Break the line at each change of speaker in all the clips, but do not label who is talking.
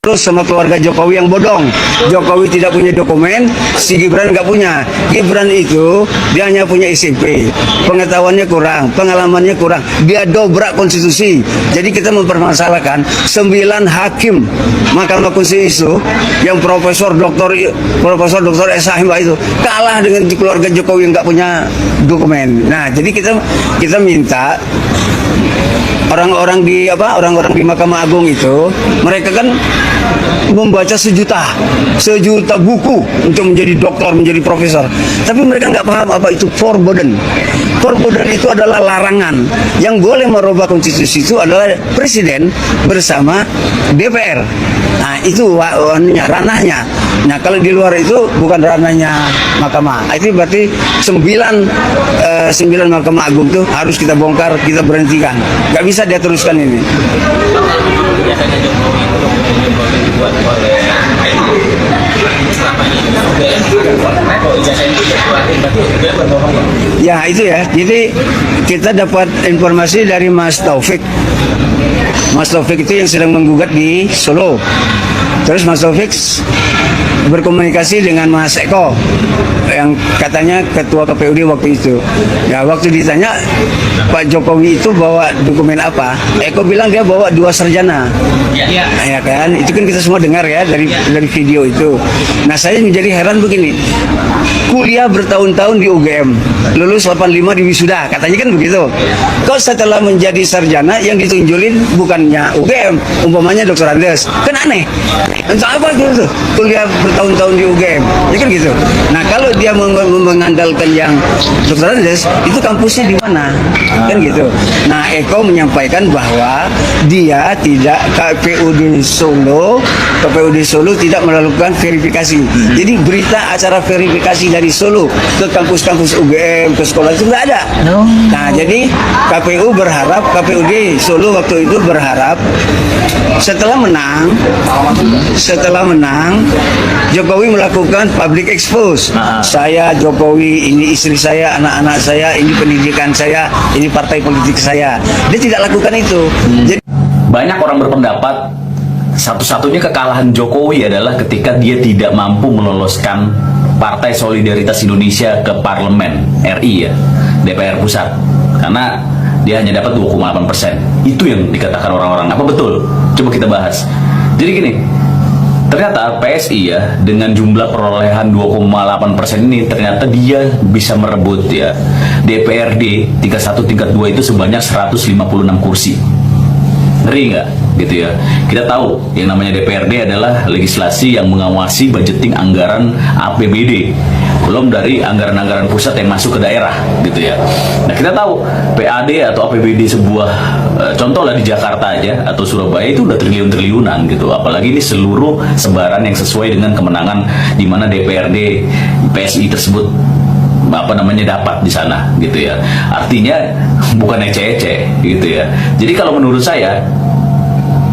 Terus sama keluarga Jokowi yang bodong. Jokowi tidak punya dokumen, si Gibran nggak punya. Gibran itu dia hanya punya SMP, pengetahuannya kurang, pengalamannya kurang. Dia dobrak konstitusi. Jadi kita mempermasalahkan 9 hakim Mahkamah Konstitusi itu yang Profesor Doktor S.H. itu kalah dengan keluarga Jokowi yang nggak punya dokumen. Nah, jadi kita minta orang-orang di Mahkamah Agung itu, mereka kan membaca sejuta buku untuk menjadi doktor, menjadi profesor, tapi mereka nggak paham apa itu forbidden. Forbidden itu adalah larangan. Yang boleh merubah konstitusi itu adalah presiden bersama DPR. Nah, itu ranahnya. Nah, kalau di luar itu bukan ranahnya mahkamah. Itu berarti 9 Mahkamah Agung itu harus kita bongkar, kita berhentikan. Nggak bisa dia teruskan ini. Ya itu ya. Jadi kita dapat informasi dari Mas Taufik. Mas Taufik itu yang sedang menggugat di Solo. Terus Mas Taufik berkomunikasi dengan Mas Eko yang katanya ketua KPUD waktu itu. Ya, waktu ditanya Pak Jokowi itu bawa dokumen apa, Eko bilang dia bawa 2 sarjana. Ya kan, itu kan kita semua dengar ya dari video itu. Nah, saya menjadi heran begini, kuliah bertahun-tahun di UGM, lulus 85 di wisuda, katanya kan begitu. Kok setelah menjadi sarjana yang ditunjulin bukannya UGM, umpamanya Dr. Andes, kan aneh. Entah apa gitu, kuliah bertahun-tahun di UGM, ya kan gitu. Nah, kalau dia mengandalkan yang Dr. Andes, itu kampusnya di mana, kan gitu. Nah, Eko menyampaikan bahwa dia tidak KPUD Solo tidak melakukan verifikasi. Jadi berita acara verifikasi dari Solo ke kampus-kampus UGM, ke sekolah itu nggak ada. Nah, jadi KPUD Solo waktu itu berharap setelah menang Jokowi melakukan public expose. Saya Jokowi, ini istri saya, anak-anak saya, ini pendidikan saya, ini partai politik saya. Dia tidak lakukan itu. Jadi
banyak orang berpendapat satu-satunya kekalahan Jokowi adalah ketika dia tidak mampu meloloskan Partai Solidaritas Indonesia ke Parlemen RI ya, DPR pusat, karena dia hanya dapat 2,8%. Itu yang dikatakan orang-orang. Apa betul? Coba kita bahas. Jadi gini, ternyata PSI ya dengan jumlah perolehan 2,8% ini ternyata dia bisa merebut ya DPRD tingkat 1, tingkat 2 itu sebanyak 156 kursi. Ngeri nggak gitu ya? Kita tahu yang namanya DPRD adalah legislasi yang mengawasi budgeting anggaran APBD, belum dari anggaran-anggaran pusat yang masuk ke daerah gitu ya. Nah, kita tahu PAD atau APBD sebuah contoh lah di Jakarta aja atau Surabaya itu udah triliun-triliunan gitu, apalagi ini seluruh sebaran yang sesuai dengan kemenangan di mana DPRD PSI tersebut dapat di sana gitu ya. Artinya bukan eceh-eceh gitu ya. Jadi kalau menurut saya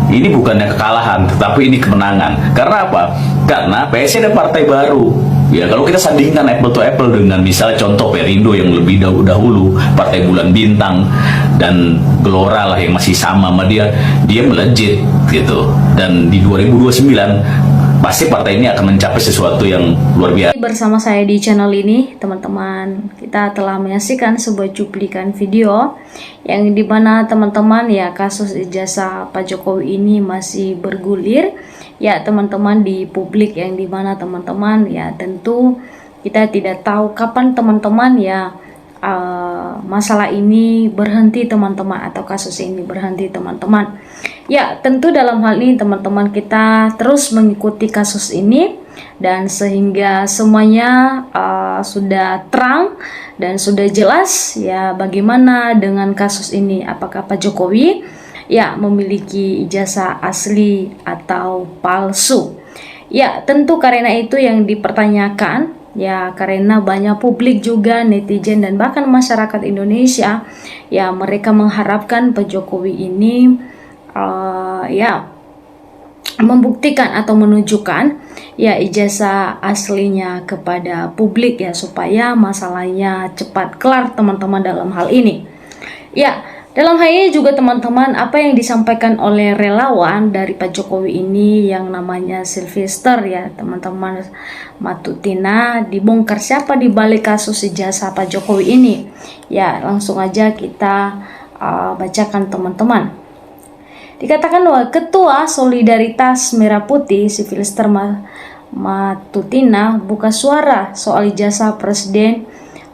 ini bukannya kekalahan, tetapi ini kemenangan. Karena apa? Karena PSI ada partai baru. Ya, kalau kita sandingkan apple to apple dengan misalnya contoh Perindo yang lebih dahulu, Partai Bulan Bintang dan Gelora lah yang masih sama dia melejit gitu. Dan di 2029 pasti partai ini akan mencapai sesuatu yang luar biasa.
Bersama saya di channel ini, teman-teman, kita telah menyaksikan sebuah cuplikan video yang dimana teman-teman ya kasus ijazah Pak Jokowi ini masih bergulir ya teman-teman di publik, yang dimana teman-teman ya tentu kita tidak tahu kapan teman-teman ya masalah ini berhenti teman-teman, atau kasus ini berhenti teman-teman. Ya tentu dalam hal ini teman-teman kita terus mengikuti kasus ini, dan sehingga semuanya sudah terang dan sudah jelas ya bagaimana dengan kasus ini, apakah Pak Jokowi ya memiliki ijazah asli atau palsu. Ya tentu karena itu yang dipertanyakan ya, karena banyak publik juga, netizen dan bahkan masyarakat Indonesia ya mereka mengharapkan Pak Jokowi ini ya membuktikan atau menunjukkan ya ijazah aslinya kepada publik ya, supaya masalahnya cepat kelar teman-teman dalam hal ini. Ya, Dalam hal ini juga teman-teman, apa yang disampaikan oleh relawan dari Pak Jokowi ini yang namanya Sylvester ya teman-teman Matutina, dibongkar siapa di balik kasus ijazah Pak Jokowi ini. Ya langsung aja kita bacakan teman-teman. Dikatakan bahwa Ketua Solidaritas Merah Putih Sylvester Matutina buka suara soal ijazah Presiden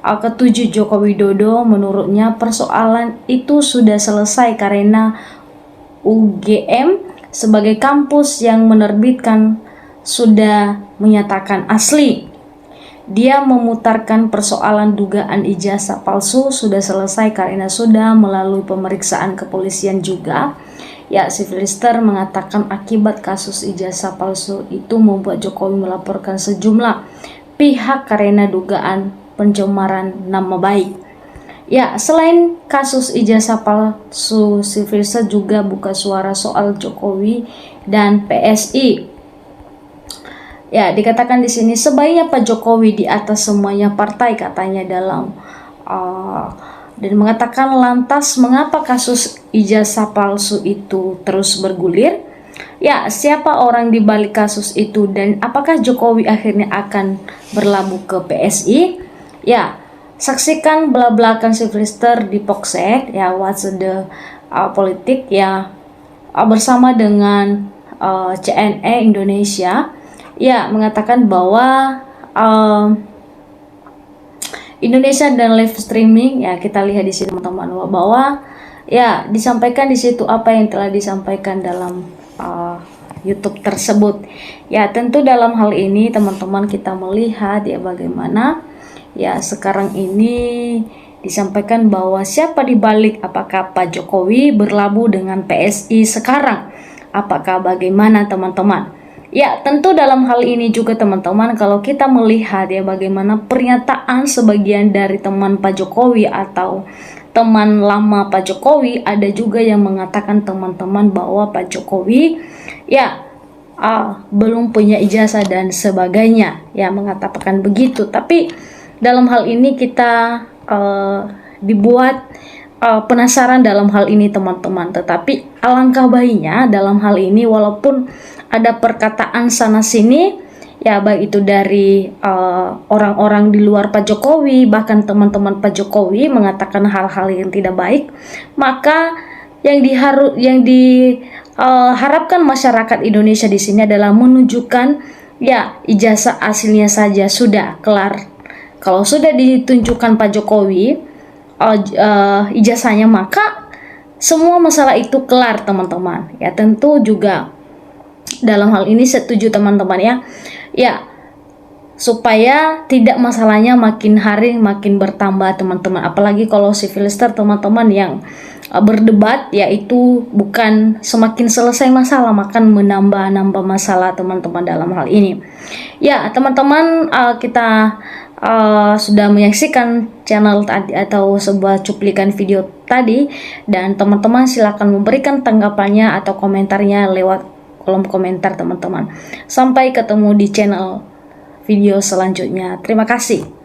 ke-7 Joko Widodo. Menurutnya persoalan itu sudah selesai karena UGM sebagai kampus yang menerbitkan sudah menyatakan asli. Dia memutarkan persoalan dugaan ijazah palsu sudah selesai karena sudah melalui pemeriksaan kepolisian juga. Ya, Sylvester mengatakan akibat kasus ijazah palsu itu membuat Jokowi melaporkan sejumlah pihak karena dugaan pencemaran nama baik. Ya, selain kasus ijazah palsu, Sylvester juga buka suara soal Jokowi dan PSI. Ya, dikatakan di sini sebaiknya Pak Jokowi di atas semuanya partai katanya dalam dan mengatakan lantas mengapa kasus ijazah palsu itu terus bergulir? Ya, siapa orang di balik kasus itu dan apakah Jokowi akhirnya akan berlabuh ke PSI? Ya, saksikan belak-belakan Sylvester di Polsek ya What's the Politik ya bersama dengan CNE Indonesia ya mengatakan bahwa Indonesia dan live streaming ya kita lihat di sini teman-teman bahwa ya disampaikan di situ apa yang telah disampaikan dalam YouTube tersebut. Ya tentu dalam hal ini teman-teman kita melihat ya bagaimana ya sekarang ini disampaikan bahwa siapa dibalik, apakah Pak Jokowi berlabuh dengan PSI sekarang, apakah bagaimana teman-teman. Ya tentu dalam hal ini juga teman-teman kalau kita melihat ya bagaimana pernyataan sebagian dari teman Pak Jokowi atau teman lama Pak Jokowi, ada juga yang mengatakan teman-teman bahwa Pak Jokowi ya belum punya ijazah dan sebagainya ya mengatakan begitu. Tapi dalam hal ini kita dibuat penasaran dalam hal ini teman-teman. Tetapi alangkah baiknya dalam hal ini walaupun ada perkataan sana sini ya baik itu dari orang-orang di luar Pak Jokowi bahkan teman-teman Pak Jokowi mengatakan hal-hal yang tidak baik, maka yang diharapkan masyarakat Indonesia di sini adalah menunjukkan ya ijazah aslinya saja sudah kelar. Kalau sudah ditunjukkan Pak Jokowi ijazahnya maka semua masalah itu kelar teman-teman. Ya tentu juga dalam hal ini setuju teman-teman ya supaya tidak masalahnya makin hari makin bertambah teman-teman. Apalagi kalau Sylvester teman-teman yang berdebat yaitu bukan semakin selesai masalah makan menambah masalah teman-teman dalam hal ini. Ya teman-teman kita sudah menyaksikan channel tadi atau sebuah cuplikan video tadi dan teman-teman silakan memberikan tanggapannya atau komentarnya lewat kolom komentar teman-teman. Sampai ketemu di channel video selanjutnya. Terima kasih.